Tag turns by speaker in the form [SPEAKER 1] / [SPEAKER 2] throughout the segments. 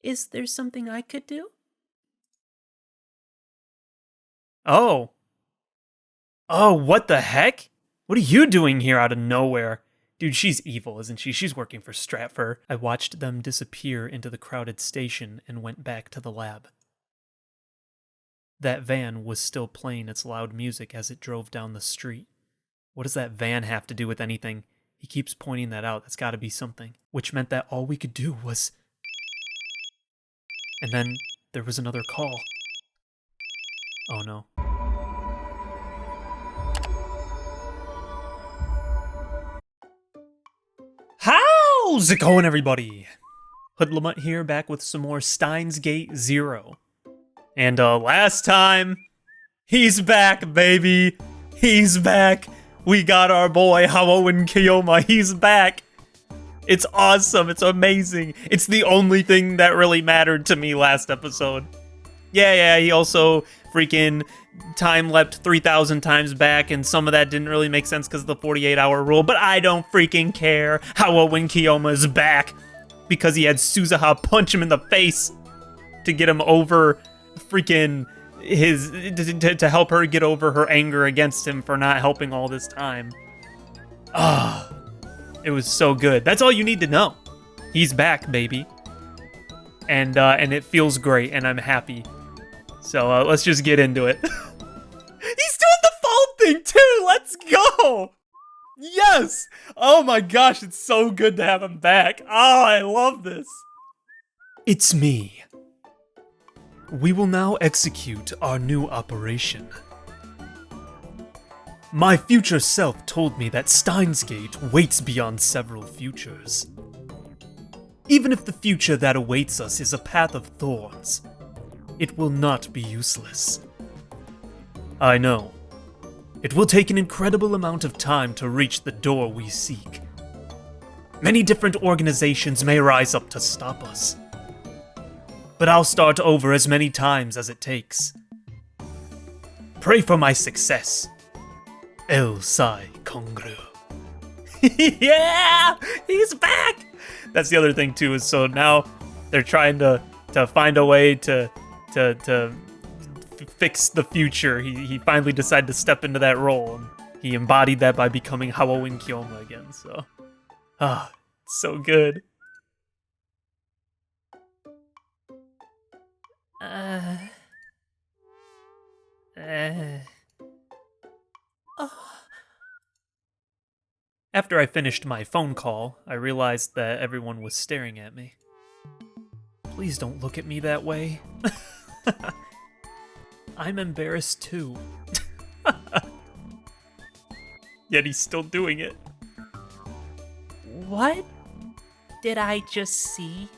[SPEAKER 1] Is there something I could do?
[SPEAKER 2] Oh. Oh, what the heck? What are you doing here out of nowhere? Dude, she's evil, isn't she? She's working for Stratfor. I watched them disappear into the crowded station and went back to the lab. That van was still playing its loud music as it drove down the street. What does that van have to do with anything? He keeps pointing that out. That's gotta be something. Which meant that all we could do was... And then there was another call. Oh no. How's it going, everybody? HoodlaMutt here, back with some more Steins Gate 0. And last time, he's back, baby. He's back. We got our boy Hawo Kiyoma. He's back. It's awesome. It's amazing. It's the only thing that really mattered to me last episode. Yeah, he also freaking time-leapt 3,000 times back, and some of that didn't really make sense because of the 48-hour rule, but I don't freaking care. Hawo Kiyoma is back because he had Suzuha punch him in the face to get him over freaking his... to help her get over her anger against him for not helping all this time. Ah, it was so good. That's all you need to know. He's back, baby. And it feels great, and I'm happy. So let's just get into it. He's doing the phone thing too! Let's go! Yes! Oh my gosh, it's so good to have him back. Oh, I love this. It's me. We will now execute our new operation. My future self told me that Steins Gate waits beyond several futures. Even if the future that awaits us is a path of thorns, it will not be useless. I know. It will take an incredible amount of time to reach the door we seek. Many different organizations may rise up to stop us. But I'll start over as many times as it takes. Pray for my success. El Sai Kongru. Yeah! He's back! That's the other thing too, is so now they're trying to find a way to fix the future. He finally decided to step into that role, and he embodied that by becoming Hawo Kiyoma again, so... Ah, so good. After I finished my phone call, I realized that everyone was staring at me. Please don't look at me that way. I'm embarrassed too. Yet he's still doing it.
[SPEAKER 1] What did I just see?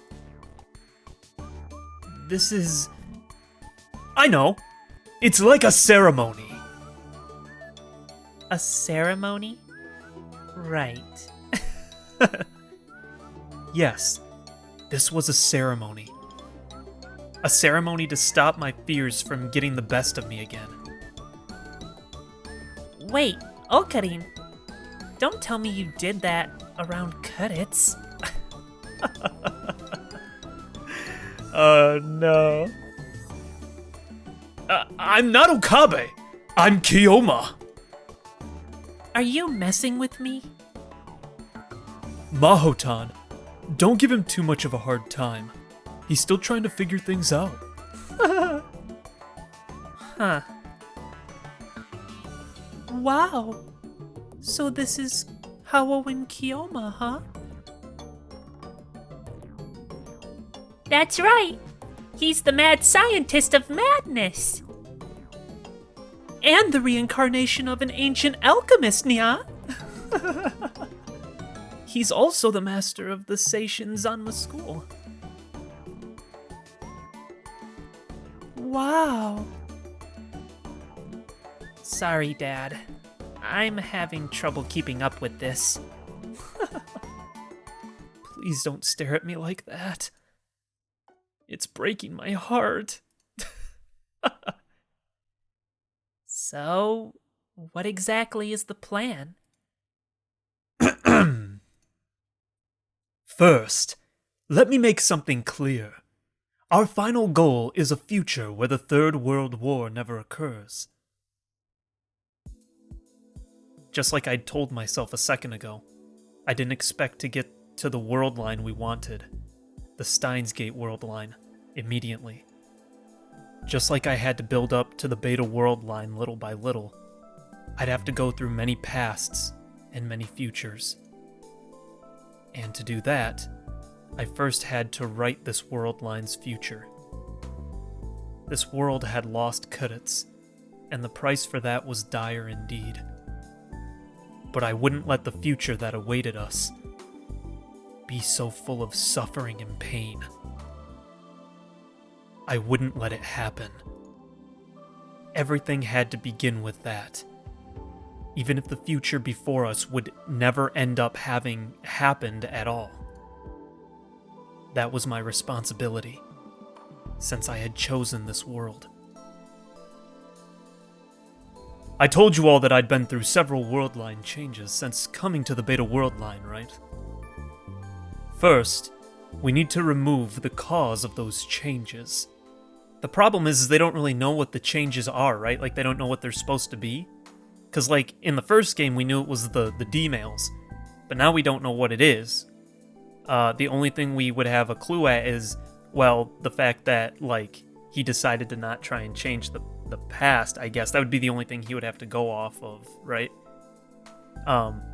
[SPEAKER 2] This is... I know! It's like a ceremony.
[SPEAKER 1] A ceremony? Right.
[SPEAKER 2] Yes, this was a ceremony. A ceremony to stop my fears from getting the best of me again.
[SPEAKER 1] Wait, Okarin, don't tell me you did that around Kudits.
[SPEAKER 2] Oh no. I'm not Okabe. I'm Kiyoma.
[SPEAKER 1] Are you messing with me?
[SPEAKER 2] Mahotan, don't give him too much of a hard time. He's still trying to figure things out.
[SPEAKER 1] Huh. Wow. So this is Hawo Kiyoma, huh? That's right. He's the mad scientist of madness. And the reincarnation of an ancient alchemist, Nya.
[SPEAKER 2] He's also the master of the Seishin Zanma school.
[SPEAKER 1] Wow. Sorry, Dad. I'm having trouble keeping up with this.
[SPEAKER 2] Please don't stare at me like that. It's breaking my heart.
[SPEAKER 1] So, what exactly is the plan?
[SPEAKER 2] First, Let me make something clear. Our final goal is a future where the Third World War never occurs. Just like I'd told myself a second ago, I didn't expect to get to the world line we wanted, the Steins world line, immediately. Just like I had to build up to the Beta world line little by little, I'd have to go through many pasts and many futures. And to do that, I first had to write this world line's future. This world had lost Kudets, and the price for that was dire indeed. But I wouldn't let the future that awaited us be so full of suffering and pain. I wouldn't let it happen. Everything had to begin with that. Even if the future before us would never end up having happened at all. That was my responsibility, since I had chosen this world. I told you all that I'd been through several world line changes since coming to the Beta world line, right? First, we need to remove the cause of those changes. The problem is they don't really know what the changes are, right? Like, they don't know what they're supposed to be. Because, like, in the first game, we knew it was the D-mails, but now we don't know what it is. The only thing we would have a clue at is, well, the fact that, like, he decided to not try and change the past, I guess. That would be the only thing he would have to go off of, right?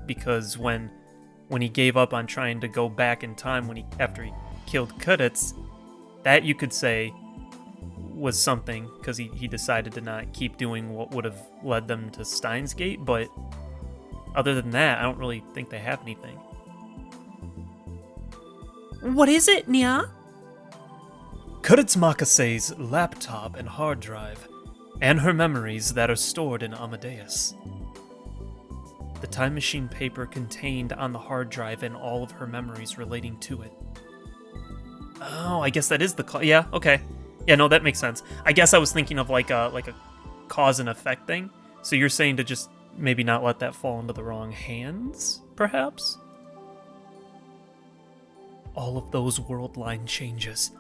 [SPEAKER 2] Because when he gave up on trying to go back in time after he killed Kudets, that you could say was something, because he decided to not keep doing what would have led them to Steins Gate, but other than that, I don't really think they have anything.
[SPEAKER 1] What is it, Nya?
[SPEAKER 2] Kudets Makase's laptop and hard drive, and her memories that are stored in Amadeus. The time machine paper contained on the hard drive and all of her memories relating to it. Oh, I guess that is yeah, okay. Yeah, no, that makes sense. I guess I was thinking of like a cause and effect thing. So you're saying to just maybe not let that fall into the wrong hands, perhaps? All of those world line changes.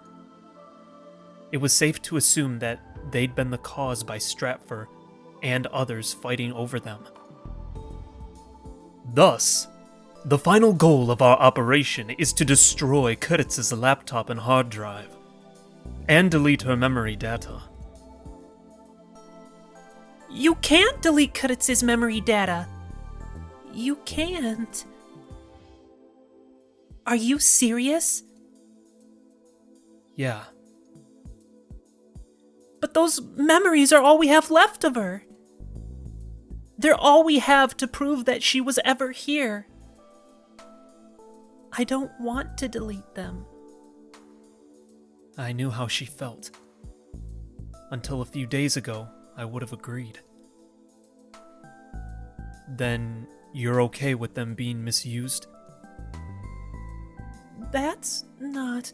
[SPEAKER 2] It was safe to assume that they'd been the cause by Stratfor and others fighting over them. Thus, the final goal of our operation is to destroy Kudets' laptop and hard drive, and delete her memory data.
[SPEAKER 1] You can't delete Kudets' memory data. You can't. Are you serious?
[SPEAKER 2] Yeah.
[SPEAKER 1] But those memories are all we have left of her. They're all we have to prove that she was ever here. I don't want to delete them.
[SPEAKER 2] I knew how she felt. Until a few days ago, I would have agreed. Then you're okay with them being misused?
[SPEAKER 1] That's not...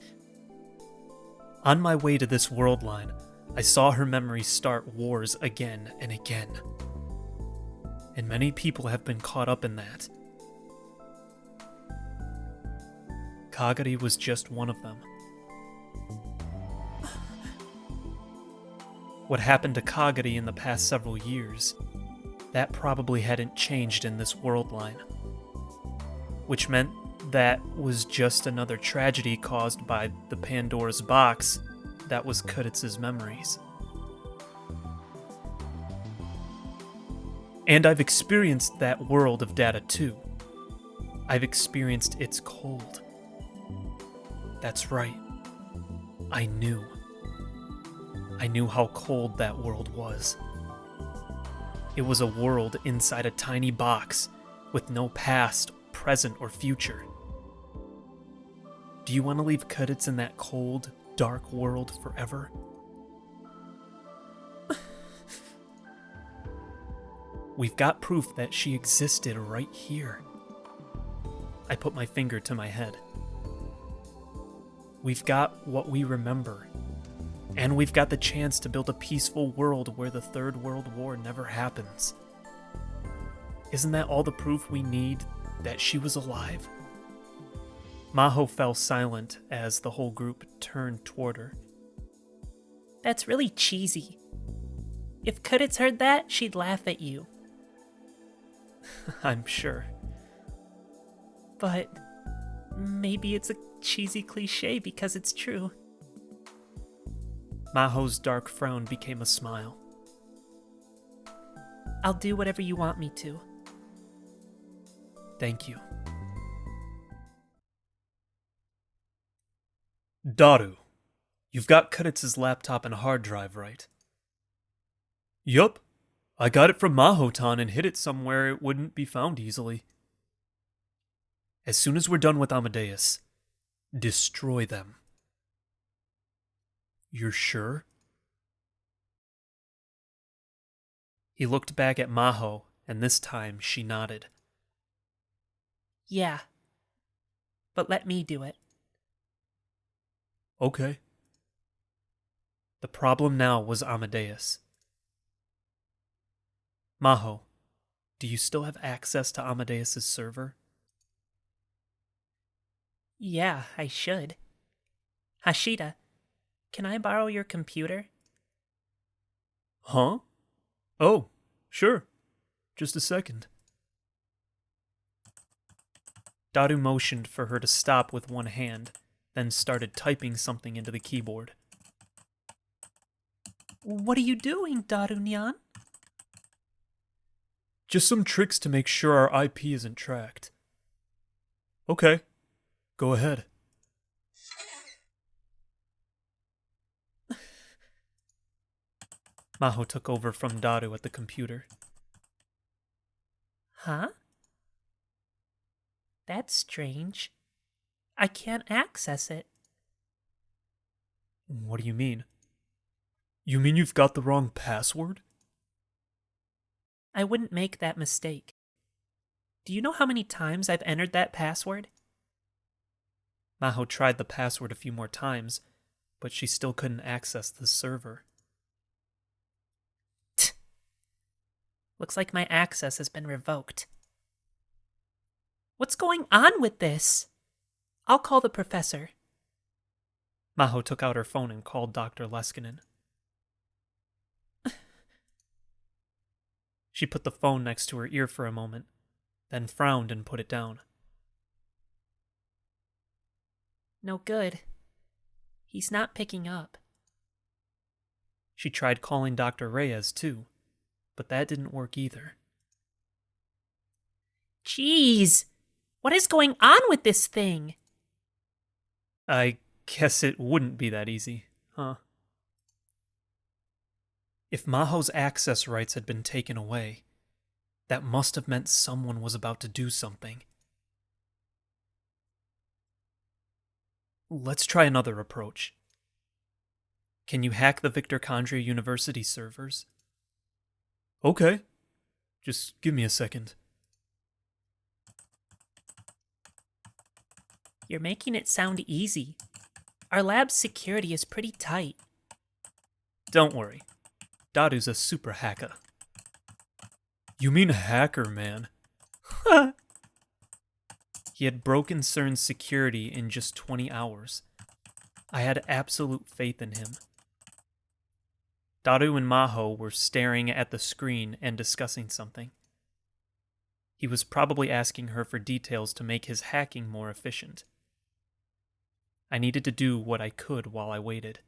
[SPEAKER 2] On my way to this world line, I saw her memories start wars again and again. And many people have been caught up in that. Kagari was just one of them. What happened to Kagari in the past several years, that probably hadn't changed in this world line. Which meant that was just another tragedy caused by the Pandora's box that was Kudets' memories. And I've experienced that world of data too. I've experienced its cold. That's right. I knew. I knew how cold that world was. It was a world inside a tiny box with no past, present, or future. Do you want to leave Kudets in that cold, dark world forever? We've got proof that she existed right here. I put my finger to my head. We've got what we remember. And we've got the chance to build a peaceful world where the Third World War never happens. Isn't that all the proof we need that she was alive? Maho fell silent as the whole group turned toward her.
[SPEAKER 1] That's really cheesy. If Kuditz heard that, she'd laugh at you.
[SPEAKER 2] I'm sure.
[SPEAKER 1] But maybe it's a cheesy cliche because it's true.
[SPEAKER 2] Maho's dark frown became a smile.
[SPEAKER 1] I'll do whatever you want me to.
[SPEAKER 2] Thank you. Daru, you've got Kuditz's laptop and hard drive, right? Yup. I got it from Mahotan and hid it somewhere it wouldn't be found easily. As soon as we're done with Amadeus, destroy them. You're sure? He looked back at Maho, and this time she nodded.
[SPEAKER 1] Yeah. But let me do it.
[SPEAKER 2] Okay. The problem now was Amadeus. Maho, do you still have access to Amadeus's server?
[SPEAKER 1] Yeah, I should. Hashida, can I borrow your computer?
[SPEAKER 2] Huh? Oh, sure. Just a second. Daru motioned for her to stop with one hand, then started typing something into the keyboard.
[SPEAKER 1] What are you doing, Daru-nyan?
[SPEAKER 2] Just some tricks to make sure our IP isn't tracked. Okay, go ahead. Maho took over from Daru at the computer.
[SPEAKER 1] Huh? That's strange. I can't access it.
[SPEAKER 2] What do you mean? You mean you've got the wrong password?
[SPEAKER 1] I wouldn't make that mistake. Do you know how many times I've entered that password?
[SPEAKER 2] Maho tried the password a few more times, but she still couldn't access the server.
[SPEAKER 1] Looks like my access has been revoked. What's going on with this? I'll call the professor.
[SPEAKER 2] Maho took out her phone and called Dr. Leskinen. She put the phone next to her ear for a moment, then frowned and put it down.
[SPEAKER 1] No good. He's not picking up.
[SPEAKER 2] She tried calling Dr. Reyes too, but that didn't work either.
[SPEAKER 1] Jeez! What is going on with this thing?
[SPEAKER 2] I guess it wouldn't be that easy, huh? If Maho's access rights had been taken away, that must have meant someone was about to do something. Let's try another approach. Can you hack the Victor Kandria University servers? Okay. Just give me a second.
[SPEAKER 1] You're making it sound easy. Our lab's security is pretty tight.
[SPEAKER 2] Don't worry. Daru's a super hacker. You mean hacker, man? He had broken CERN's security in just 20 hours. I had absolute faith in him. Daru and Maho were staring at the screen and discussing something. He was probably asking her for details to make his hacking more efficient. I needed to do what I could while I waited.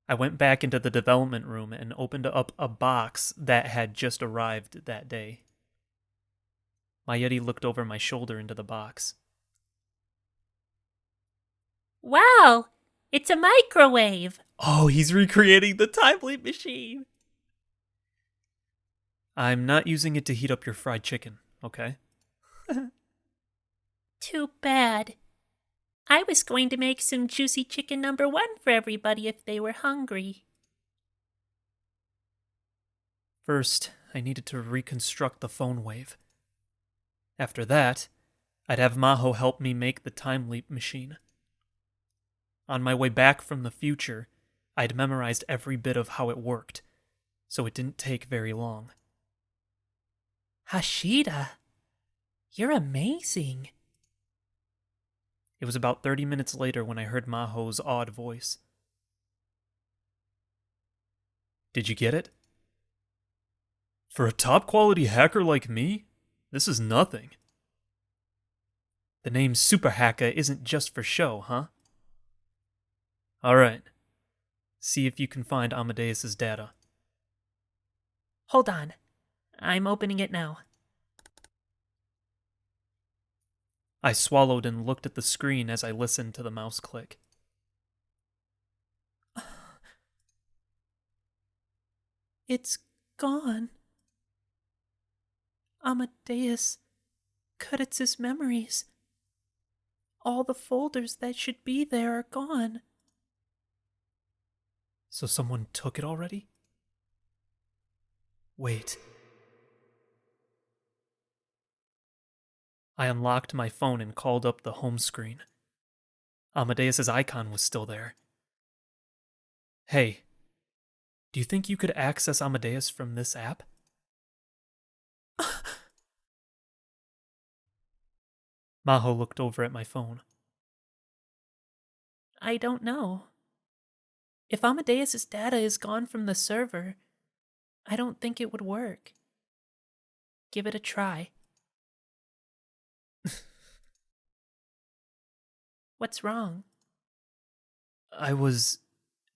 [SPEAKER 2] I went back into the development room and opened up a box that had just arrived that day. My Yeti looked over my shoulder into the box.
[SPEAKER 1] Wow! It's a microwave!
[SPEAKER 2] Oh, he's recreating the time leap machine! I'm not using it to heat up your fried chicken, okay?
[SPEAKER 1] Too bad. I was going to make some juicy chicken #1 for everybody if they were hungry.
[SPEAKER 2] First, I needed to reconstruct the phone wave. After that, I'd have Maho help me make the time leap machine. On my way back from the future, I'd memorized every bit of how it worked, so it didn't take very long.
[SPEAKER 1] Hashida, You're amazing.
[SPEAKER 2] It was about 30 minutes later when I heard Maho's odd voice. Did you get it? For a top-quality hacker like me, this is nothing. The name Super Hacker isn't just for show, huh? Alright. See if you can find Amadeus's data.
[SPEAKER 1] Hold on. I'm opening it now.
[SPEAKER 2] I swallowed and looked at the screen as I listened to the mouse click.
[SPEAKER 1] It's gone. Amadeus cut its memories. All the folders that should be there are gone.
[SPEAKER 2] So someone took it already? Wait. I unlocked my phone and called up the home screen. Amadeus's icon was still there. Hey, do you think you could access Amadeus from this app? Maho looked over at my phone.
[SPEAKER 1] I don't know. If Amadeus's data is gone from the server, I don't think it would work. Give it a try. What's wrong?
[SPEAKER 2] I was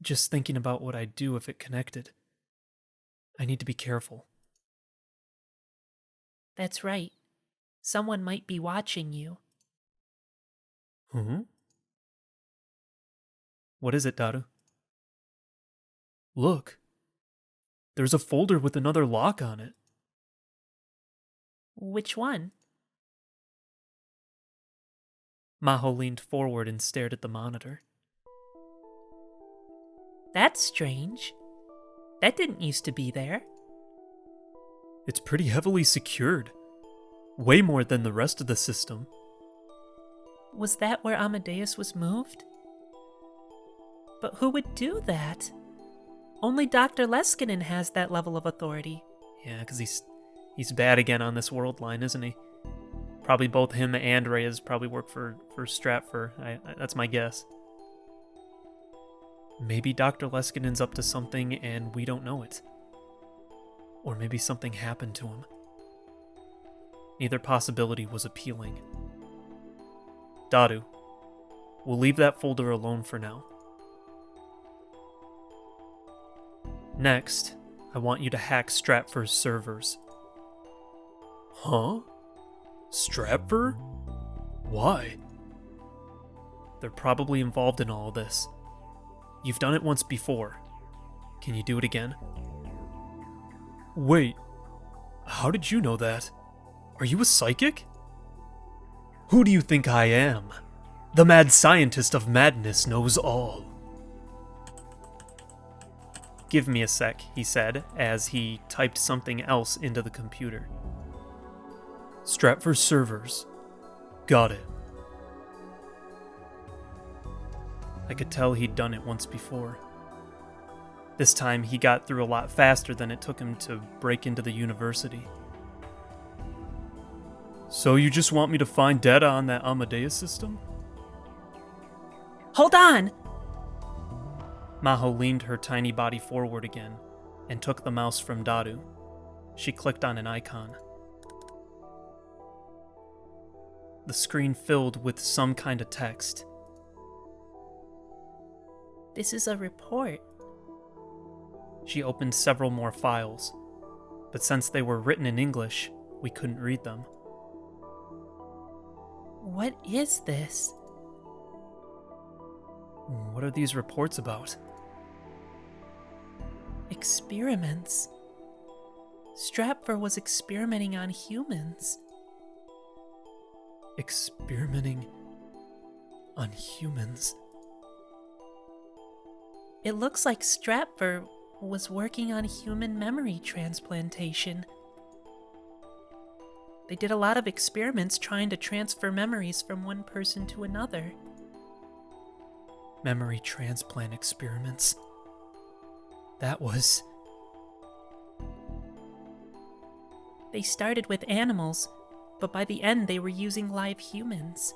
[SPEAKER 2] just thinking about what I'd do if it connected. I need to be careful.
[SPEAKER 1] That's right. Someone might be watching you.
[SPEAKER 2] What is it, Daru? Look. There's a folder with another lock on it.
[SPEAKER 1] Which one?
[SPEAKER 2] Maho leaned forward and stared at the monitor.
[SPEAKER 1] That's strange. That didn't used to be there.
[SPEAKER 2] It's pretty heavily secured. Way more than the rest of the system.
[SPEAKER 1] Was that where Amadeus was moved? But who would do that? Only Dr. Leskinen has that level of authority.
[SPEAKER 2] Yeah, because he's bad again on this world line, isn't he? Probably both him and Reyes probably work for Stratfor. That's my guess. Maybe Dr. Leskinen's up to something and we don't know it. Or maybe something happened to him. Neither possibility was appealing. Daru, we'll leave that folder alone for now. Next, I want you to hack Stratfor's servers. Huh? Stratfor? Why? They're probably involved in all this. You've done it once before. Can you do it again? Wait, how did you know that? Are you a psychic? Who do you think I am? The mad scientist of madness knows all. Give me a sec, he said, as he typed something else into the computer. Stratfor servers. Got it. I could tell he'd done it once before. This time he got through a lot faster than it took him to break into the university. So you just want me to find data on that Amadeus system?
[SPEAKER 1] Hold on!
[SPEAKER 2] Maho leaned her tiny body forward again and took the mouse from Daru. She clicked on an icon. The screen filled with some kind of text.
[SPEAKER 1] This is a report.
[SPEAKER 2] She opened several more files, but since they were written in English, we couldn't read them.
[SPEAKER 1] What is this?
[SPEAKER 2] What are these reports about?
[SPEAKER 1] Experiments. Stratfor was experimenting on humans.
[SPEAKER 2] Experimenting on humans?
[SPEAKER 1] It looks like Stratfor was working on human memory transplantation. They did a lot of experiments trying to transfer memories from one person to another.
[SPEAKER 2] Memory transplant experiments. That was...
[SPEAKER 1] They started with animals, But by the end, they were using live humans.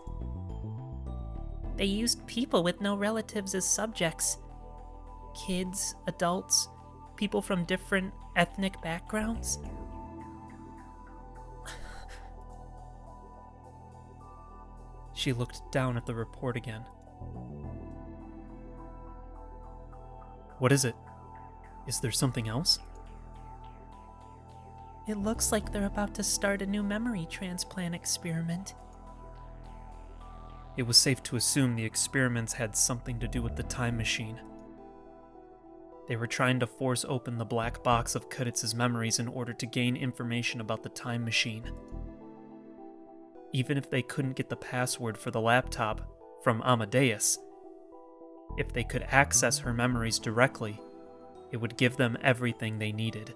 [SPEAKER 1] They used people with no relatives as subjects. Kids, adults, people from different ethnic backgrounds.
[SPEAKER 2] She looked down at the report again. What is it? Is there something else?
[SPEAKER 1] It looks like they're about to start a new memory transplant experiment.
[SPEAKER 2] It was safe to assume the experiments had something to do with the time machine. They were trying to force open the black box of Kuditz's memories in order to gain information about the time machine. Even if they couldn't get the password for the laptop from Amadeus, if they could access her memories directly, it would give them everything they needed.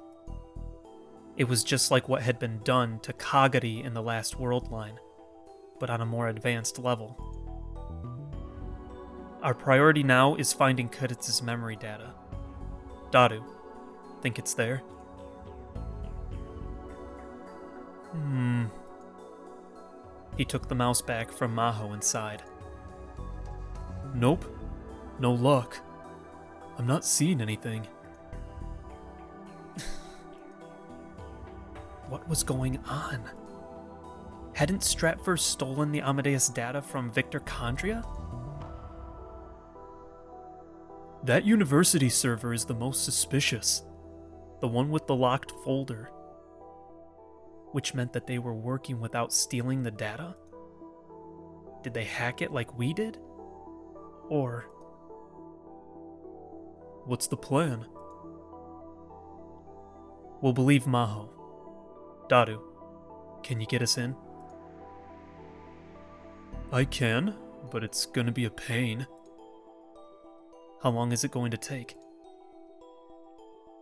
[SPEAKER 2] It was just like what had been done to Kagari in the Last World line, but on a more advanced level. Our priority now is finding Kuditz's memory data. Dadu, think it's there? He took the mouse back from Maho and sighed. Nope, no luck. I'm not seeing anything. What was going on? Hadn't Stratfor stolen the Amadeus data from Victor Condria? That university server is the most suspicious. The one with the locked folder. Which meant that they were working without stealing the data? Did they hack it like we did? Or... what's the plan? We'll believe Maho. Dadu, can you get us in? I can, but it's gonna be a pain. How long is it going to take?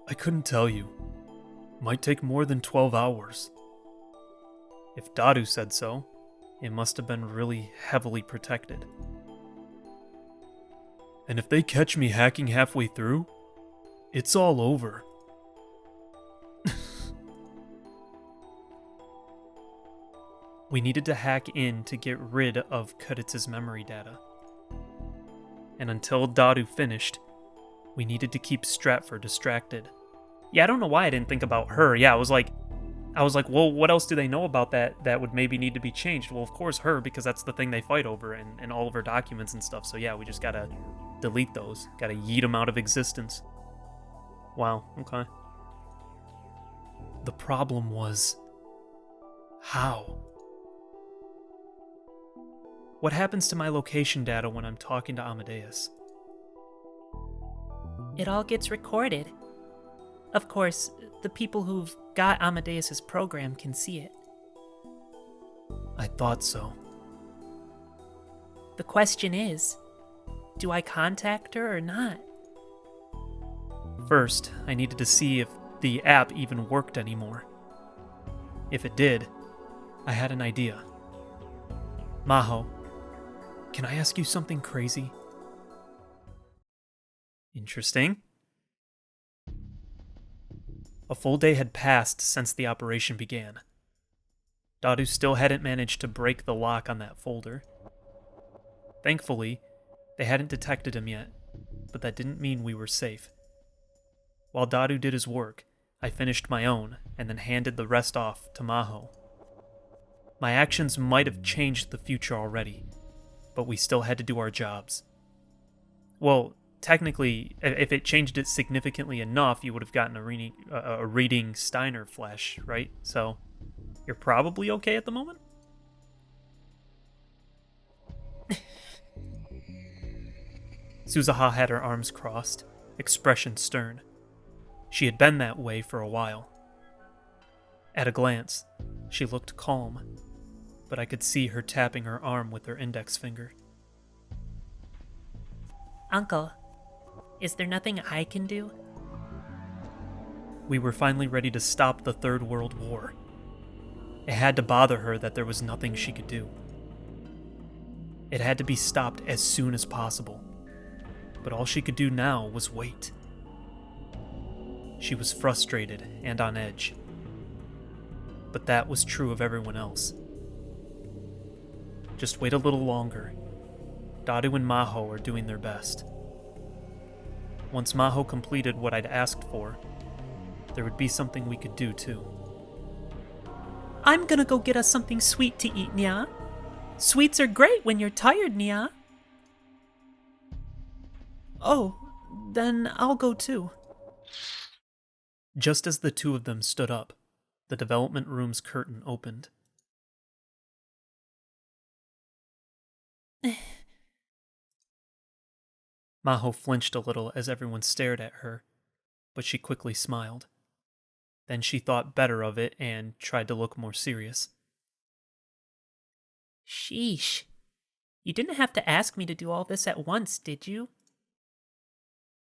[SPEAKER 2] I couldn't tell you. Might take more than 12 hours. If Dadu said so, it must have been really heavily protected. And if they catch me hacking halfway through, it's all over. We needed to hack in to get rid of Kuditz's memory data. And until Dadu finished, we needed to keep Stratfor distracted. Yeah, I don't know why I didn't think about her. Yeah, I was like, well, what else do they know about that would maybe need to be changed? Well, of course her, because that's the thing they fight over and all of her documents and stuff. So yeah, we just gotta delete those. Gotta yeet them out of existence. Wow, okay. The problem was... how? What happens to my location data when I'm talking to Amadeus?
[SPEAKER 1] It all gets recorded. Of course, the people who've got Amadeus's program can see it.
[SPEAKER 2] I thought so.
[SPEAKER 1] The question is, do I contact her or not?
[SPEAKER 2] First, I needed to see if the app even worked anymore. If it did, I had an idea. Maho, can I ask you something crazy? Interesting. A full day had passed since the operation began. Dadu still hadn't managed to break the lock on that folder. Thankfully, they hadn't detected him yet, but that didn't mean we were safe. While Dadu did his work, I finished my own and then handed the rest off to Maho. My actions might have changed the future already, but we still had to do our jobs. Well, technically, if it changed it significantly enough, you would have gotten a reading Steiner flash, right? So, you're probably okay at the moment? Suzuha had her arms crossed, expression stern. She had been that way for a while. At a glance, she looked calm, but I could see her tapping her arm with her index finger.
[SPEAKER 1] Uncle, is there nothing I can do?
[SPEAKER 2] We were finally ready to stop the Third World War. It had to bother her that there was nothing she could do. It had to be stopped as soon as possible, but all she could do now was wait. She was frustrated and on edge. But that was true of everyone else. Just wait a little longer. Daru and Maho are doing their best. Once Maho completed what I'd asked for, there would be something we could do too.
[SPEAKER 1] I'm gonna go get us something sweet to eat, Nya. Sweets are great when you're tired, Nya. Oh, then I'll go too.
[SPEAKER 2] Just as the two of them stood up, the development room's curtain opened. Maho flinched a little as everyone stared at her, but she quickly smiled. Then she thought better of it and tried to look more serious.
[SPEAKER 1] Sheesh. You didn't have to ask me to do all this at once, did you?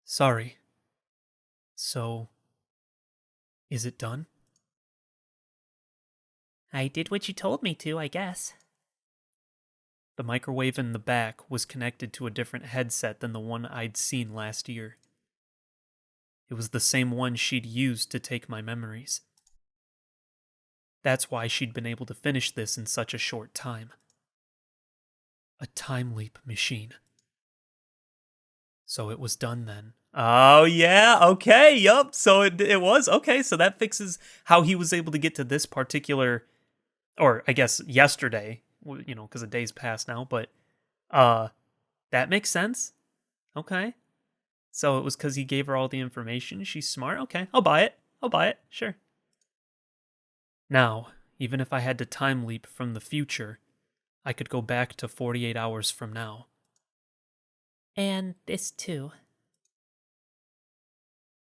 [SPEAKER 2] Sorry. So, is it done?
[SPEAKER 1] I did what you told me to, I guess.
[SPEAKER 2] The microwave in the back was connected to a different headset than the one I'd seen last year. It was the same one she'd used to take my memories. That's why she'd been able to finish this in such a short time. A time leap machine. So it was done then. Oh yeah, okay, yup, so it was, okay, so that fixes how he was able to get to this particular, or I guess yesterday, you know, because the day's passed now, but that makes sense. Okay. So it was because he gave her all the information. She's smart. Okay, I'll buy it. Sure. Now, even if I had to time leap from the future, I could go back to 48 hours from now.
[SPEAKER 1] And this too.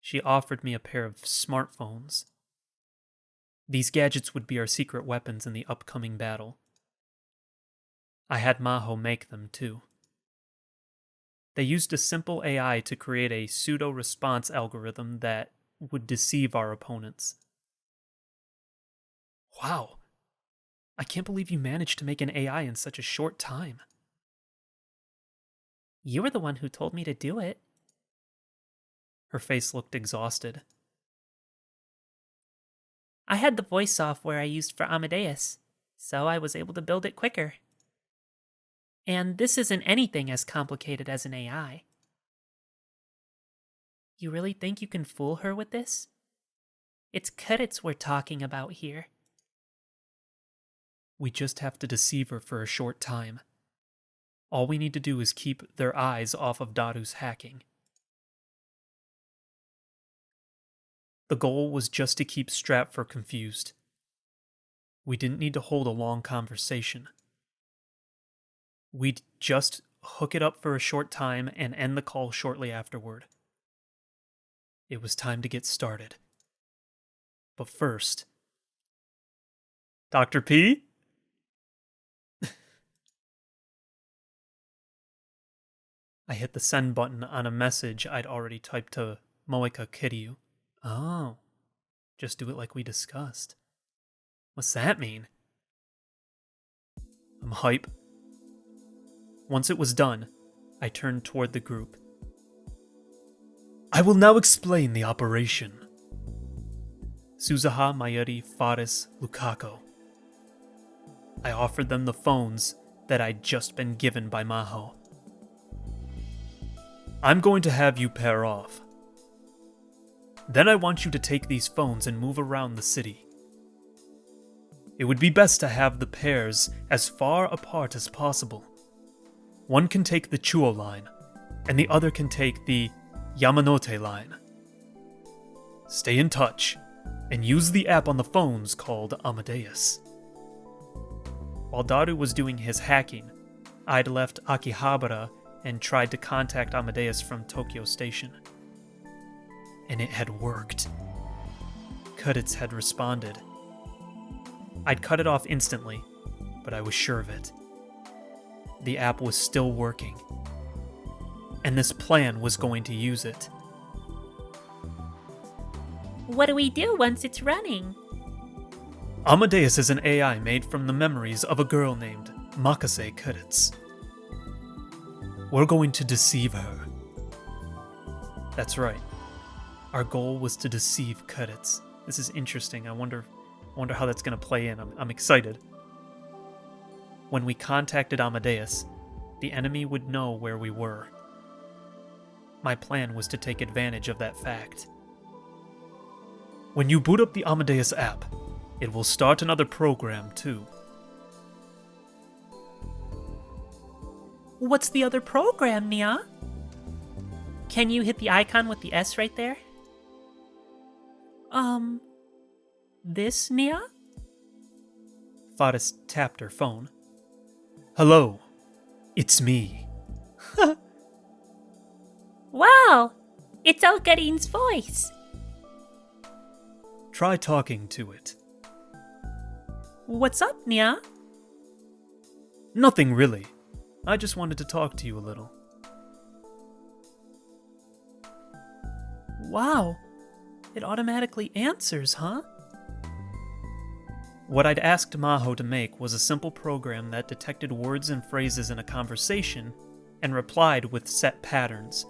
[SPEAKER 2] She offered me a pair of smartphones. These gadgets would be our secret weapons in the upcoming battle. I had Maho make them too. They used a simple AI to create a pseudo-response algorithm that would deceive our opponents. Wow. I can't believe you managed to make an AI in such a short time.
[SPEAKER 1] You were the one who told me to do it.
[SPEAKER 2] Her face looked exhausted.
[SPEAKER 1] I had the voice software I used for Amadeus, so I was able to build it quicker. And this isn't anything as complicated as an AI. You really think you can fool her with this? It's credits we're talking about here.
[SPEAKER 2] We just have to deceive her for a short time. All we need to do is keep their eyes off of Daru's hacking. The goal was just to keep Stratfor confused. We didn't need to hold a long conversation. We'd just hook it up for a short time and end the call shortly afterward. It was time to get started. But first... Dr. P? I hit the send button on a message I'd already typed to Moeka Kiryu. Oh, just do it like we discussed. What's that mean? I'm hype. Once it was done, I turned toward the group. I will now explain the operation. Suzuha, Mayuri, Faris, Lukaku. I offered them the phones that I'd just been given by Maho. I'm going to have you pair off. Then I want you to take these phones and move around the city. It would be best to have the pairs as far apart as possible. One can take the Chuo line, and the other can take the Yamanote line. Stay in touch, and use the app on the phones called Amadeus. While Daru was doing his hacking, I'd left Akihabara and tried to contact Amadeus from Tokyo Station. And it had worked. Credits had responded. I'd cut it off instantly, but I was sure of it. The app was still working. And this plan was going to use it.
[SPEAKER 1] What do we do once it's running?
[SPEAKER 2] Amadeus is an AI made from the memories of a girl named Makase Credits. We're going to deceive her. That's right. Our goal was to deceive Credits. This is interesting. I wonder how that's going to play in. I'm excited. When we contacted Amadeus, the enemy would know where we were. My plan was to take advantage of that fact. When you boot up the Amadeus app, it will start another program too.
[SPEAKER 1] What's the other program, Nia? Can you hit the icon with the S right there? This, Nia?
[SPEAKER 2] Faris tapped her phone. Hello, it's me.
[SPEAKER 1] Wow! It's Okarin's voice!
[SPEAKER 2] Try talking to it.
[SPEAKER 1] What's up, Nia?
[SPEAKER 2] Nothing really. I just wanted to talk to you a little.
[SPEAKER 1] Wow. It automatically answers, huh?
[SPEAKER 2] What I'd asked Maho to make was a simple program that detected words and phrases in a conversation and replied with set patterns.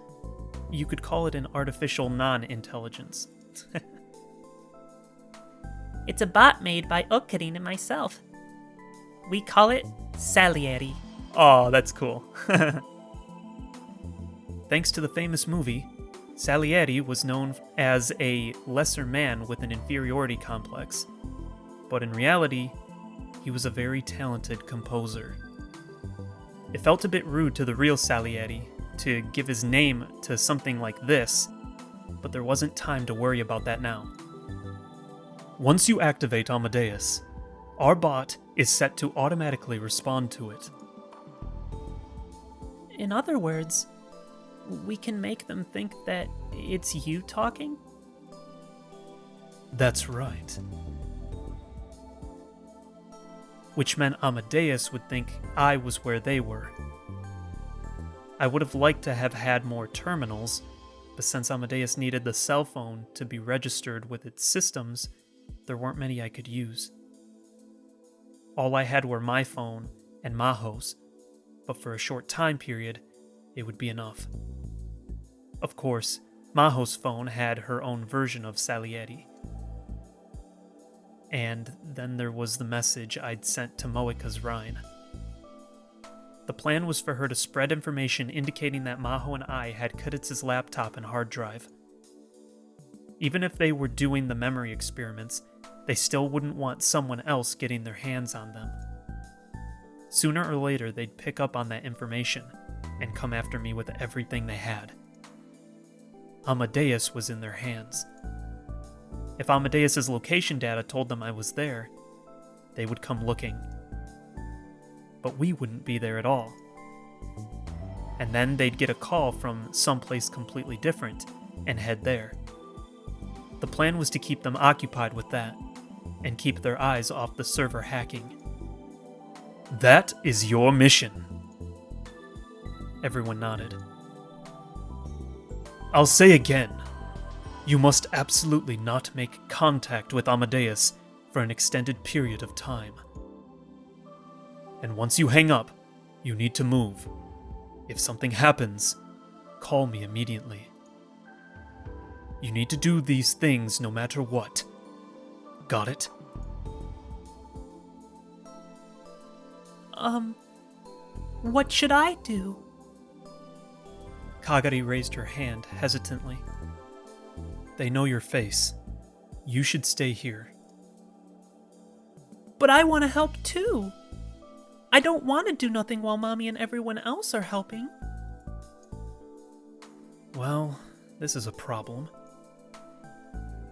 [SPEAKER 2] You could call it an artificial non-intelligence.
[SPEAKER 1] It's a bot made by Okarin and myself. We call it Salieri.
[SPEAKER 2] Oh, that's cool. Thanks to the famous movie, Salieri was known as a lesser man with an inferiority complex. But in reality, he was a very talented composer. It felt a bit rude to the real Salieri to give his name to something like this, but there wasn't time to worry about that now. Once you activate Amadeus, our bot is set to automatically respond to it.
[SPEAKER 1] In other words, we can make them think that it's you talking?
[SPEAKER 2] That's right. Which meant Amadeus would think I was where they were. I would have liked to have had more terminals, but since Amadeus needed the cell phone to be registered with its systems, there weren't many I could use. All I had were my phone and Maho's, but for a short time period, it would be enough. Of course, Maho's phone had her own version of Salieri. And then there was the message I'd sent to Moika's Rhine. The plan was for her to spread information indicating that Maho and I had Kuditz's laptop and hard drive. Even if they were doing the memory experiments, they still wouldn't want someone else getting their hands on them. Sooner or later, they'd pick up on that information and come after me with everything they had. Amadeus was in their hands. If Amadeus's location data told them I was there, they would come looking. But we wouldn't be there at all. And then they'd get a call from someplace completely different and head there. The plan was to keep them occupied with that and keep their eyes off the server hacking. That is your mission. Everyone nodded. I'll say again, you must absolutely not make contact with Amadeus for an extended period of time. And once you hang up, you need to move. If something happens, call me immediately. You need to do these things no matter what. Got it?
[SPEAKER 1] What should I do?
[SPEAKER 2] Kagari raised her hand hesitantly. They know your face. You should stay here.
[SPEAKER 1] But I want to help too. I don't want to do nothing while Mommy and everyone else are helping.
[SPEAKER 2] Well, this is a problem.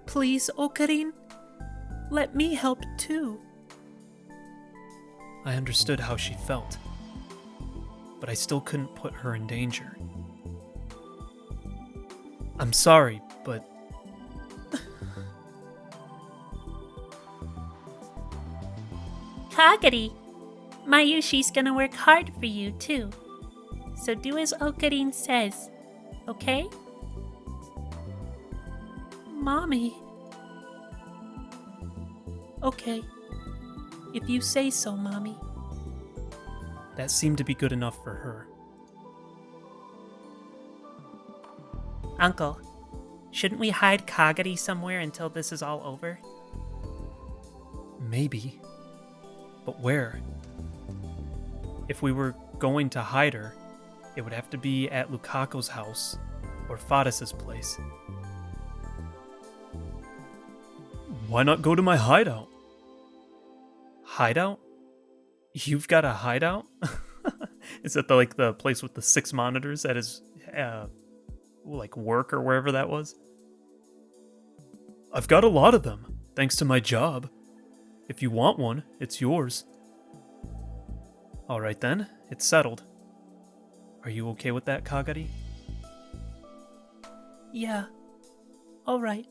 [SPEAKER 1] Please, Okarin, let me help too.
[SPEAKER 2] I understood how she felt, but I still couldn't put her in danger. I'm sorry, but...
[SPEAKER 1] Kagari, Mayushi's gonna work hard for you too. So do as Okarin says, okay? Mommy. Okay. If you say so, Mommy.
[SPEAKER 2] That seemed to be good enough for her.
[SPEAKER 1] Uncle, shouldn't we hide Kagari somewhere until this is all over?
[SPEAKER 2] Maybe. But where? If we were going to hide her, it would have to be at Lukako's house or Fadis's place. Why not go to my hideout? Hideout? You've got a hideout? Is that the place with the 6 monitors at his work or wherever that was? I've got a lot of them, thanks to my job. If you want one, it's yours. All right then, it's settled. Are you okay with that, Kagari?
[SPEAKER 1] Yeah. All right.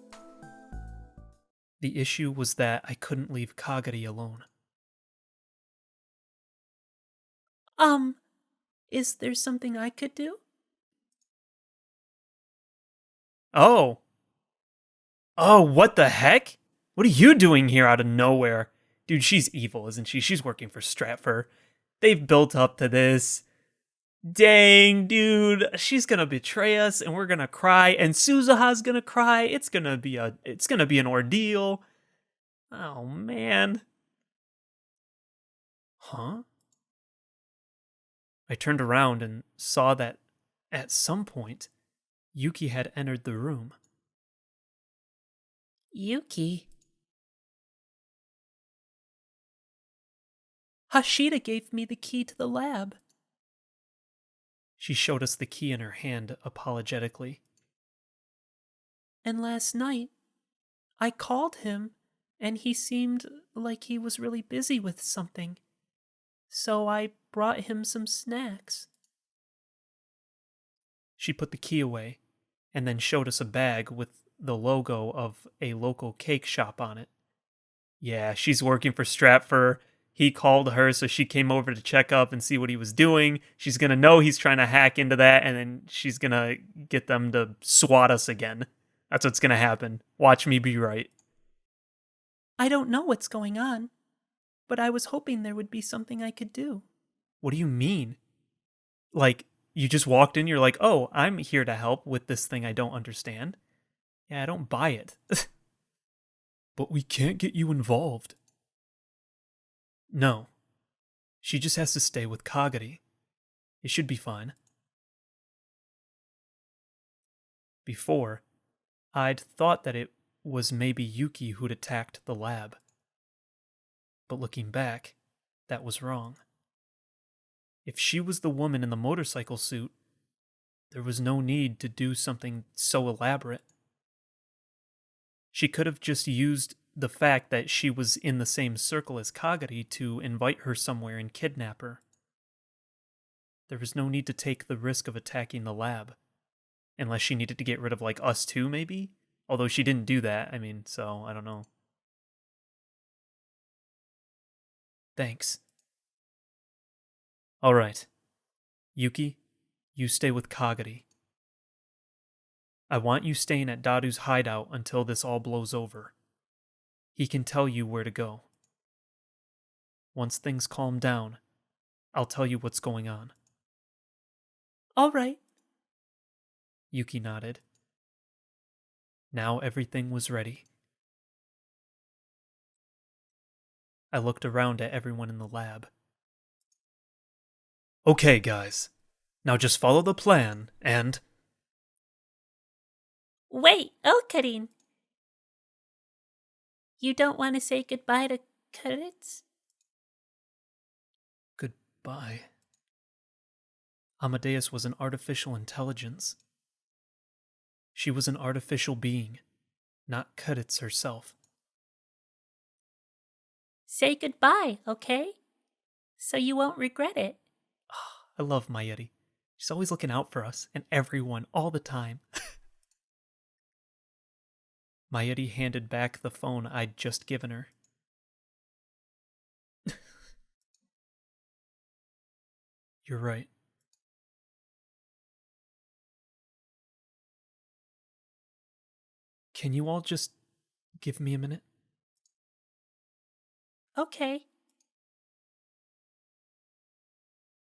[SPEAKER 2] The issue was that I couldn't leave Kagari alone.
[SPEAKER 1] Is there something I could do?
[SPEAKER 2] Oh, what the heck? What are you doing here out of nowhere? Dude, she's evil, isn't she? She's working for Stratfor. They've built up to this. Dang, dude, she's gonna betray us and we're gonna cry and Suzuha's gonna cry. It's gonna be an ordeal. Oh, man. Huh? I turned around and saw that at some point, Yuki had entered the room.
[SPEAKER 1] Yuki? Hashida gave me the key to the lab.
[SPEAKER 2] She showed us the key in her hand apologetically.
[SPEAKER 1] And last night, I called him, and he seemed like he was really busy with something. So I brought him some snacks.
[SPEAKER 2] She put the key away and then showed us a bag with the logo of a local cake shop on it. Yeah, she's working for Stratfor. He called her, so she came over to check up and see what he was doing. She's gonna know he's trying to hack into that, and then she's gonna get them to swat us again. That's what's gonna happen. Watch me be right.
[SPEAKER 1] I don't know what's going on, but I was hoping there would be something I could do.
[SPEAKER 2] What do you mean? Like, you just walked in, you're like, oh, I'm here to help with this thing I don't understand. Yeah, I don't buy it. But we can't get you involved. No. She just has to stay with Kagari. It should be fine. Before, I'd thought that it was maybe Yuki who'd attacked the lab. But looking back, that was wrong. If she was the woman in the motorcycle suit, there was no need to do something so elaborate. She could have just used the fact that she was in the same circle as Kagari to invite her somewhere and kidnap her. There was no need to take the risk of attacking the lab. Unless she needed to get rid of, us too, maybe? Although she didn't do that, so I don't know. Thanks. Alright. Yuki, you stay with Kagari. I want you staying at Daru's hideout until this all blows over. He can tell you where to go. Once things calm down, I'll tell you what's going on.
[SPEAKER 1] All right.
[SPEAKER 2] Yuki nodded. Now everything was ready. I looked around at everyone in the lab. Okay, guys. Now just follow the plan and...
[SPEAKER 1] Wait, Okarin. You don't want to say goodbye to Kuritz?
[SPEAKER 2] Goodbye. Amadeus was an artificial intelligence. She was an artificial being, not Kuritz herself.
[SPEAKER 1] Say goodbye, okay? So you won't regret it.
[SPEAKER 2] Oh, I love Mayuri. She's always looking out for us and everyone all the time. Mayuri handed back the phone I'd just given her. You're right. Can you all just give me a minute?
[SPEAKER 1] Okay.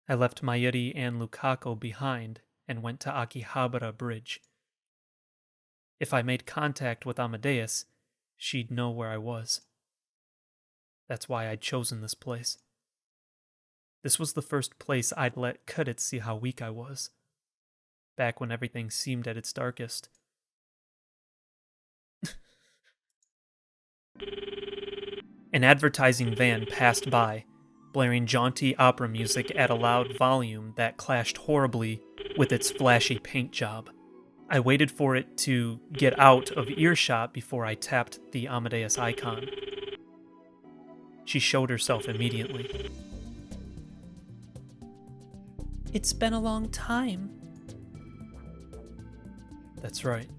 [SPEAKER 2] I left Mayuri and Lukako behind and went to Akihabara Bridge. If I made contact with Amadeus, she'd know where I was. That's why I'd chosen this place. This was the first place I'd let Kudit see how weak I was, back when everything seemed at its darkest. An advertising van passed by, blaring jaunty opera music at a loud volume that clashed horribly with its flashy paint job. I waited for it to get out of earshot before I tapped the Amadeus icon. She showed herself immediately.
[SPEAKER 1] It's been a long time.
[SPEAKER 2] That's right.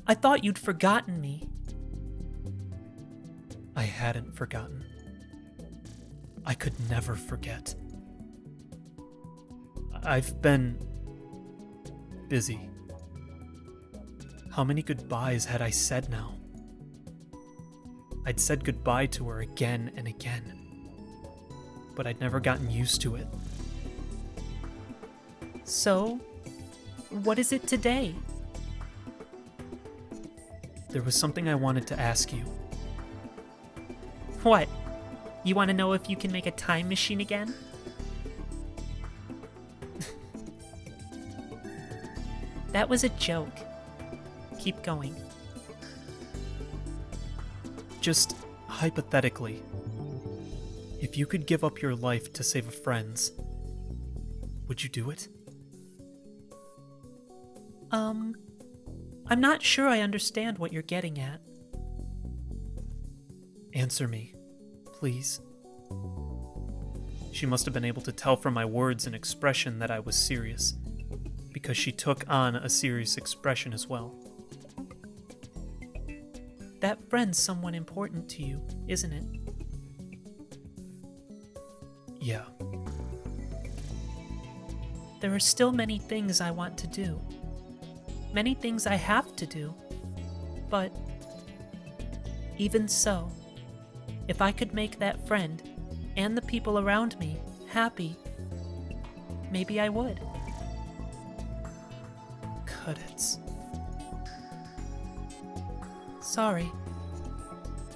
[SPEAKER 1] I thought you'd forgotten me.
[SPEAKER 2] I hadn't forgotten. I could never forget. I've been busy. How many goodbyes had I said now? I'd said goodbye to her again and again, but I'd never gotten used to it.
[SPEAKER 1] So, what is it today?
[SPEAKER 2] There was something I wanted to ask you.
[SPEAKER 1] What? You want to know if you can make a time machine again? That was a joke. Keep going.
[SPEAKER 2] Just hypothetically, if you could give up your life to save a friend's, would you do it?
[SPEAKER 1] I'm not sure I understand what you're getting at.
[SPEAKER 2] Answer me, please. She must have been able to tell from my words and expression that I was serious, because she took on a serious expression as well.
[SPEAKER 1] That friend's someone important to you, isn't it?
[SPEAKER 2] Yeah.
[SPEAKER 1] There are still many things I want to do. Many things I have to do. But even so, if I could make that friend and the people around me happy, maybe I would.
[SPEAKER 2] Cudits.
[SPEAKER 1] Sorry.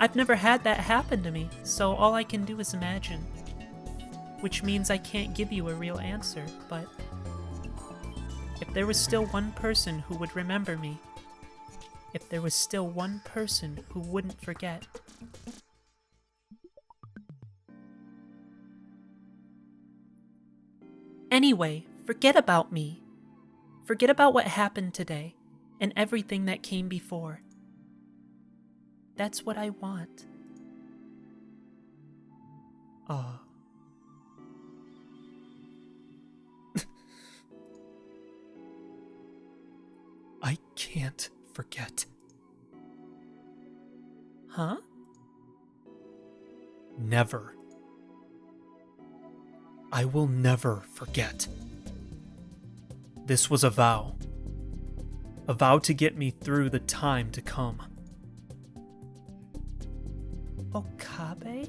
[SPEAKER 1] I've never had that happen to me, so all I can do is imagine. Which means I can't give you a real answer, but if there was still one person who would remember me, if there was still one person who wouldn't forget. Anyway, forget about me. Forget about what happened today and everything that came before. That's what I want.
[SPEAKER 2] I can't forget.
[SPEAKER 1] Huh?
[SPEAKER 2] Never. I will never forget. This was a vow. A vow to get me through the time to come.
[SPEAKER 1] Okabe?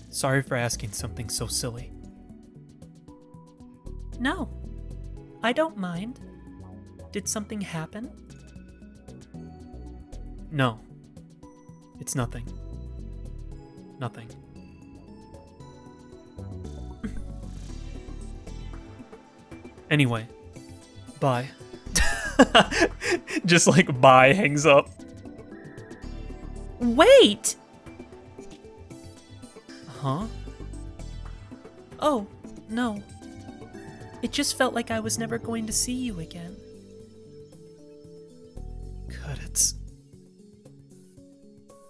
[SPEAKER 2] Sorry for asking something so silly.
[SPEAKER 1] No, I don't mind. Did something happen?
[SPEAKER 2] No. It's nothing. Nothing. Anyway, bye. Just like bye hangs up.
[SPEAKER 1] Wait!
[SPEAKER 2] Huh?
[SPEAKER 1] Oh, no. It just felt like I was never going to see you again.
[SPEAKER 2] Cudits.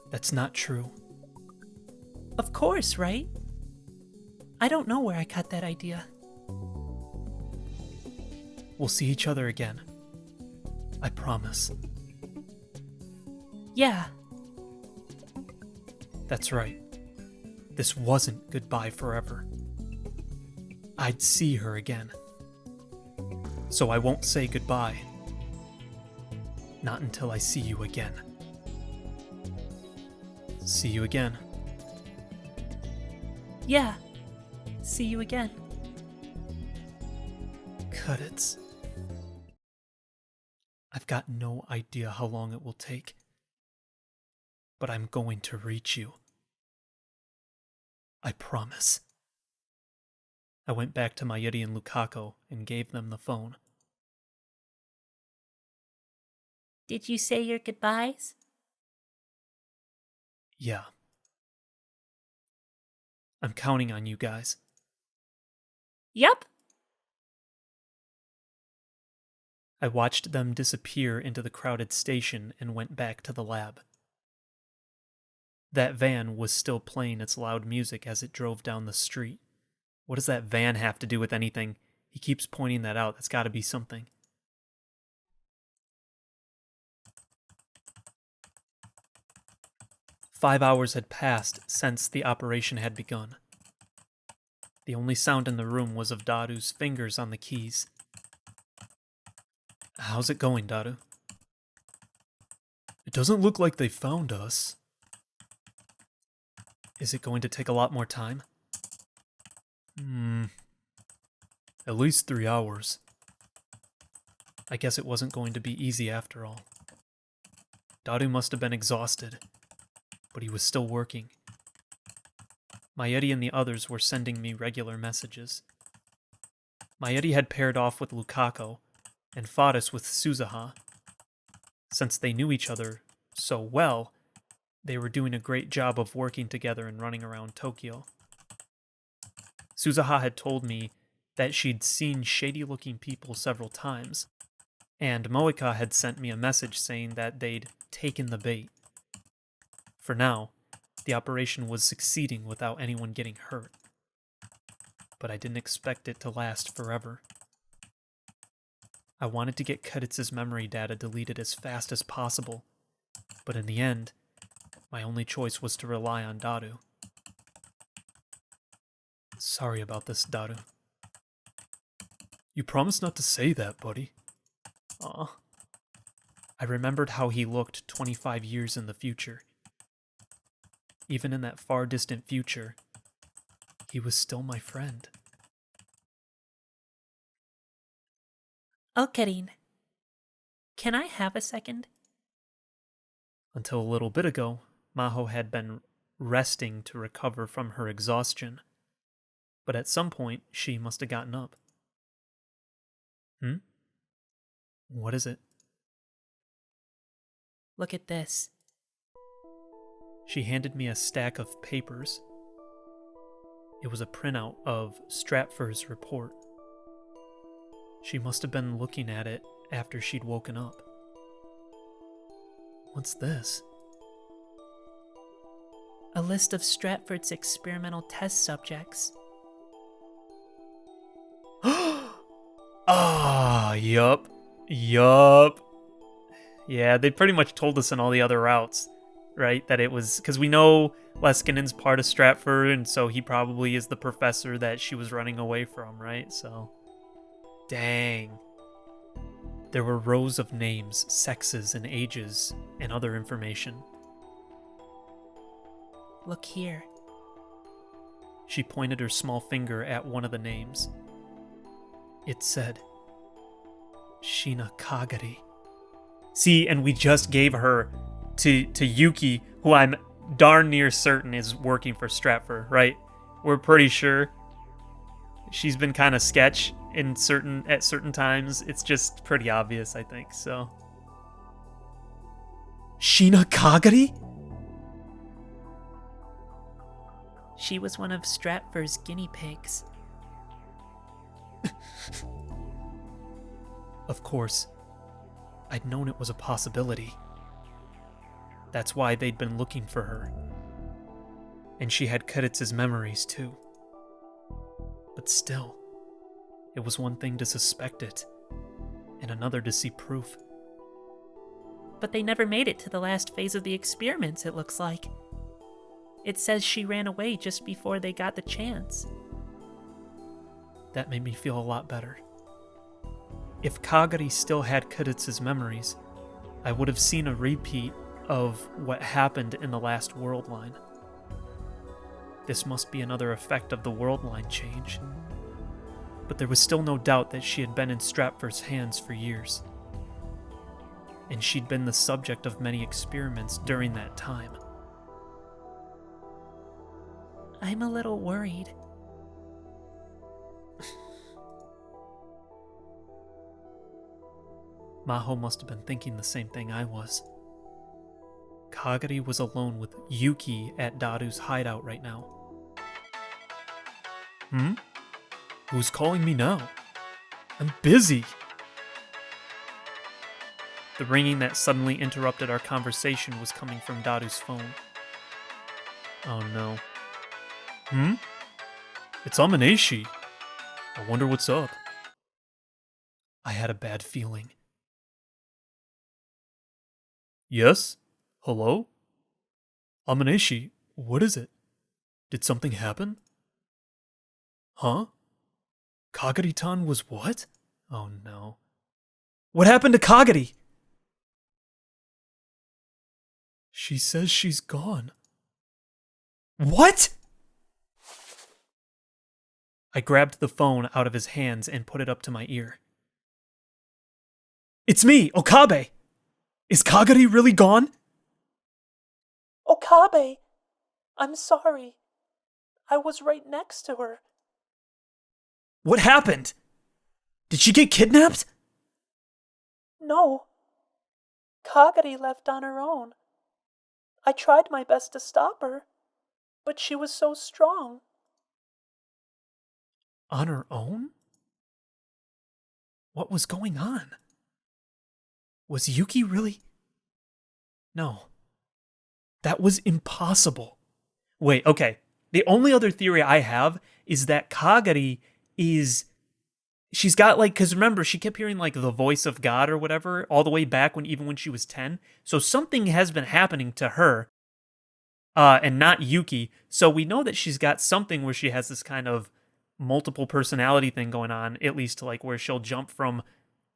[SPEAKER 2] That's not true.
[SPEAKER 1] Of course, right? I don't know where I got that idea.
[SPEAKER 2] We'll see each other again. I promise.
[SPEAKER 1] Yeah.
[SPEAKER 2] That's right. This wasn't goodbye forever. I'd see her again. So I won't say goodbye. Not until I see you again. See you again.
[SPEAKER 1] Yeah. See you again.
[SPEAKER 2] Cudits. I've got no idea how long it will take. But I'm going to reach you. I promise. I went back to Mayuri and Lukaku and gave them the phone.
[SPEAKER 1] Did you say your goodbyes?
[SPEAKER 2] Yeah. I'm counting on you guys.
[SPEAKER 1] Yup.
[SPEAKER 2] I watched them disappear into the crowded station and went back to the lab. That van was still playing its loud music as it drove down the street. What does that van have to do with anything? He keeps pointing that out. That's gotta be something. "5 hours had passed since the operation had begun. The only sound in the room was of Daru's fingers on the keys. How's it going, Daru? It doesn't look like they found us. Is it going to take a lot more time? At least 3 hours. I guess it wasn't going to be easy after all. Daru must have been exhausted, but he was still working. Mayuri and the others were sending me regular messages. Mayuri had paired off with Lukaku, and Faris with Suzuha. Since they knew each other so well, they were doing a great job of working together and running around Tokyo. Suzuha had told me that she'd seen shady-looking people several times, and Moika had sent me a message saying that they'd taken the bait. For now, the operation was succeeding without anyone getting hurt. But I didn't expect it to last forever. I wanted to get Keditz's memory data deleted as fast as possible, but in the end, my only choice was to rely on Daru. Sorry about this, Daru. You promised not to say that, buddy. Aw. I remembered how he looked 25 years in the future. Even in that far distant future, he was still my friend.
[SPEAKER 1] Karin. Can I have a second?
[SPEAKER 2] Until a little bit ago, Maho had been resting to recover from her exhaustion. But at some point, she must have gotten up. What is it?
[SPEAKER 1] Look at this.
[SPEAKER 2] She handed me a stack of papers. It was a printout of Stratford's report. She must have been looking at it after she'd woken up. What's this?
[SPEAKER 1] A list of Stratford's experimental test subjects.
[SPEAKER 2] Yup. Yeah, they pretty much told us in all the other routes, right? That it was, because we know Leskinen's part of Stratford, and so he probably is the professor that she was running away from, right? So, dang. There were rows of names, sexes, and ages, and other information.
[SPEAKER 1] Look here.
[SPEAKER 2] She pointed her small finger at one of the names. It said, Shina Kagari. See, and we just gave her to Yuki, who I'm darn near certain is working for Stratford, right? We're pretty sure. She's been kind of sketch at certain times. It's just pretty obvious, I think, so. Shina Kagari?
[SPEAKER 1] She was one of Stratford's guinea pigs.
[SPEAKER 2] Of course, I'd known it was a possibility. That's why they'd been looking for her. And she had Keditz's memories, too. But still, it was one thing to suspect it, and another to see proof.
[SPEAKER 1] But they never made it to the last phase of the experiments, it looks like. It says she ran away just before they got the chance.
[SPEAKER 2] That made me feel a lot better. If Kagari still had Keditz's memories, I would have seen a repeat of what happened in the last world line. This must be another effect of the world line change. But there was still no doubt that she had been in Stratford's hands for years. And she'd been the subject of many experiments during that time.
[SPEAKER 1] I'm a little worried.
[SPEAKER 2] Maho must have been thinking the same thing I was. Kagari was alone with Yuki at Daru's hideout right now. Who's calling me now? I'm busy. The ringing that suddenly interrupted our conversation was coming from Daru's phone. Oh no. It's Amaneshi. I wonder what's up. I had a bad feeling. Yes? Hello? Amaneshi, what is it? Did something happen? Huh? Kagari-tan was what? Oh no. What happened to Kagari? She says she's gone. What? I grabbed the phone out of his hands and put it up to my ear. It's me, Okabe! Is Kagari really gone?
[SPEAKER 1] Okabe! I'm sorry. I was right next to her.
[SPEAKER 2] What happened? Did she get kidnapped?
[SPEAKER 1] No. Kagari left on her own. I tried my best to stop her, but she was so strong.
[SPEAKER 2] On her own? What was going on? Was Yuki really? No. That was impossible. Wait, okay. The only other theory I have is that Kagari is... She's got like, because remember, she kept hearing like the voice of God or whatever, all the way back even when she was 10. So something has been happening to her, and not Yuki. So we know that she's got something where she has this kind of multiple personality thing going on, at least like where she'll jump from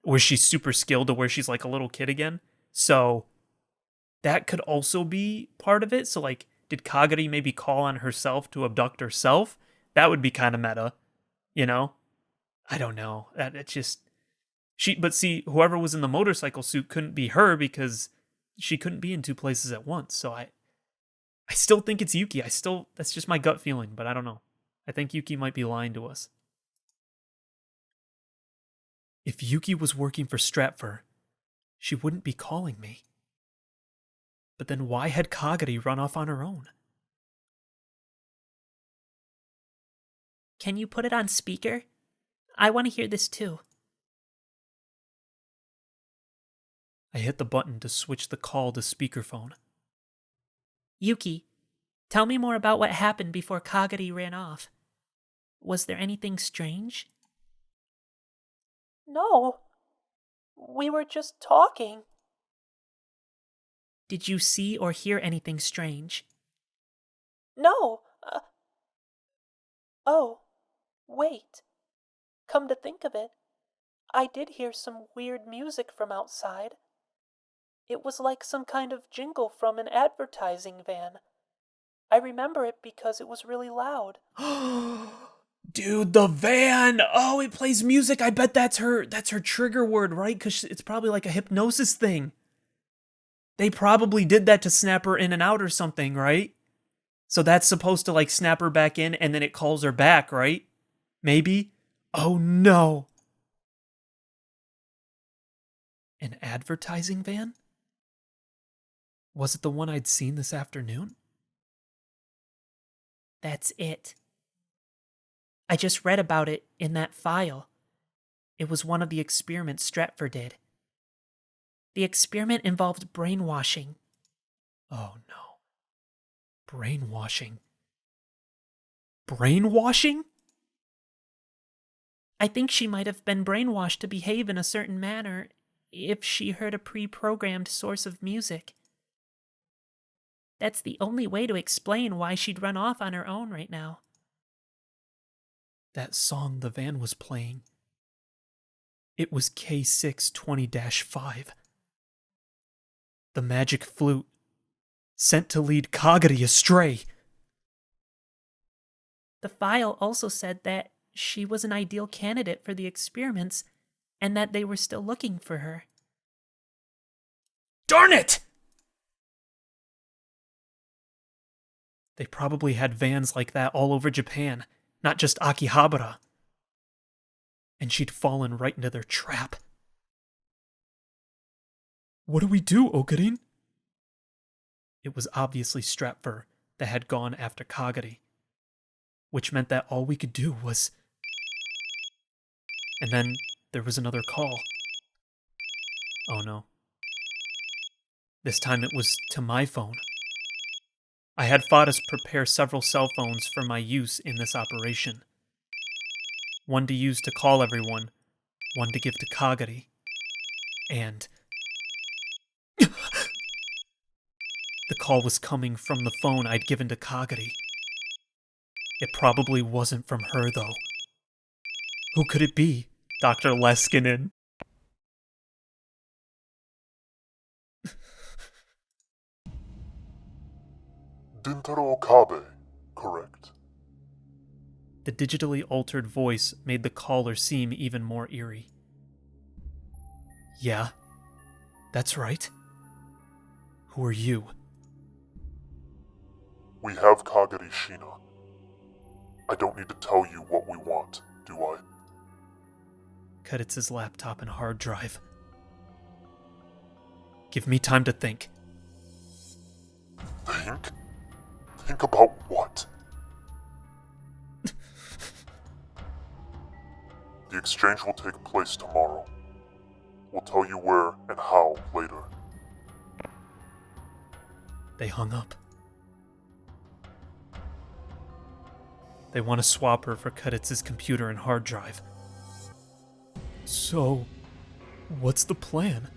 [SPEAKER 2] where she's super skilled to where she's like a little kid again. So that could also be part of it. So like, did Kagari maybe call on herself to abduct herself? That would be kind of meta, you know? I don't know. It's just but see, whoever was in the motorcycle suit couldn't be her because she couldn't be in two places at once. So I still think it's Yuki. That's just my gut feeling, but I don't know. I think Yuki might be lying to us. If Yuki was working for Stratfor, she wouldn't be calling me. But then why had Kagari run off on her own?
[SPEAKER 1] Can you put it on speaker? I want to hear this too.
[SPEAKER 2] I hit the button to switch the call to speakerphone.
[SPEAKER 1] Yuki, tell me more about what happened before Kagari ran off. Was there anything strange? No. We were just talking. Did you see or hear anything strange? No. Oh, wait. Come to think of it, I did hear some weird music from outside. It was like some kind of jingle from an advertising van. I remember it because it was really loud.
[SPEAKER 2] Dude, the van! Oh, it plays music. I bet that's her trigger word, right? Because it's probably like a hypnosis thing. They probably did that to snap her in and out or something, right? So that's supposed to like snap her back in and then it calls her back, right? Maybe? Oh no. An advertising van? Was it the one I'd seen this afternoon?
[SPEAKER 1] That's it. I just read about it in that file. It was one of the experiments Stratfor did. The experiment involved brainwashing.
[SPEAKER 2] Oh no. Brainwashing. Brainwashing?
[SPEAKER 1] I think she might have been brainwashed to behave in a certain manner if she heard a pre-programmed source of music. That's the only way to explain why she'd run off on her own right now.
[SPEAKER 2] That song the van was playing. It was K620-5. The magic flute, sent to lead Kagari astray.
[SPEAKER 1] The file also said that she was an ideal candidate for the experiments and that they were still looking for her.
[SPEAKER 2] Darn it! They probably had vans like that all over Japan, not just Akihabara. And she'd fallen right into their trap. What do we do, Okarin? It was obviously Strapfur that had gone after Kagari, which meant that all we could do was... And then there was another call. Oh no. This time it was to my phone. I had Fadas prepare several cell phones for my use in this operation. One to use to call everyone, one to give to Kagari, and... The call was coming from the phone I'd given to Kagari. It probably wasn't from her, though. Who could it be? Dr. Leskinen.
[SPEAKER 3] Dintaro Okabe, correct?
[SPEAKER 2] The digitally altered voice made the caller seem even more eerie. Yeah, that's right. Who are you?
[SPEAKER 3] We have Kagari Shina. I don't need to tell you what we want, do I?
[SPEAKER 2] Kudit's laptop and hard drive. Give me time to think.
[SPEAKER 3] Think? Think about what? The exchange will take place tomorrow. We'll tell you where and how later.
[SPEAKER 2] They hung up. They want to swap her for Kudit's computer and hard drive. So, what's the plan?